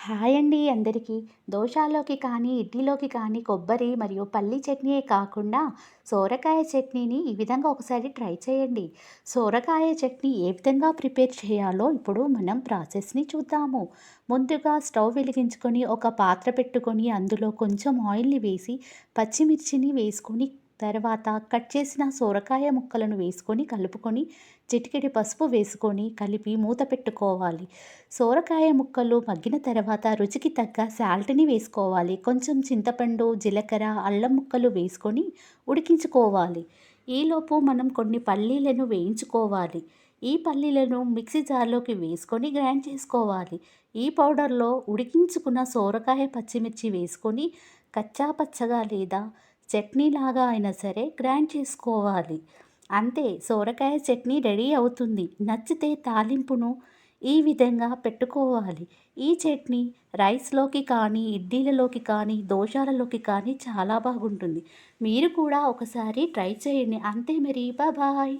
Hi అండి అందరికీ. దోసలోకి కానీ, ఇడ్లీలోకి కానీ కొబ్బరి మరియు పల్లి చట్నీయే కాకుండా సోరకాయ చట్నీని ఈ విధంగా ఒకసారి ట్రై చేయండి. సోరకాయ చట్నీ ఏ విధంగా ప్రిపేర్ చేయాలో ఇప్పుడు మనం ప్రాసెస్‌ని చూద్దాము. ముందుగా స్టవ్ వెలిగించుకొని ఒక పాత్ర పెట్టుకొని అందులో కొంచెం ఆయిల్‌ని వేసి పచ్చిమిర్చిని వేసుకొని తర్వాత కట్ చేసిన సోరకాయ ముక్కలను వేసుకొని కలుపుకొని చిటికెడు పసుపు వేసుకొని కలిపి మూత పెట్టుకోవాలి. సోరకాయ ముక్కలు మగ్గిన తర్వాత రుచికి తగ్గ సాల్ట్‌ని వేసుకోవాలి. కొంచెం చింతపండు, జీలకర్ర, అల్లం ముక్కలు వేసుకొని ఉడికించుకోవాలి. ఈలోపు మనం కొన్ని పల్లీలను వేయించుకోవాలి. ఈ పల్లీలను మిక్సీ జార్‌లోకి వేసుకొని గ్రైండ్ చేసుకోవాలి. ఈ పౌడర్‌లో ఉడికించుకున్న సోరకాయ, పచ్చిమిర్చి వేసుకొని కచ్చా పచ్చగా లేదా చట్నీలాగా అయినా సరే గ్రైండ్ చేసుకోవాలి. అంతే, సోరకాయ చట్నీ రెడీ అవుతుంది. నచ్చితే తాలింపును ఈ విధంగా పెట్టుకోవాలి. ఈ చట్నీ రైస్‌లోకి కానీ, ఇడ్లీలలోకి కానీ, దోసలలోకి కానీ చాలా బాగుంటుంది. మీరు కూడా ఒకసారి ట్రై చేయండి. అంతే మరి. బాయ్.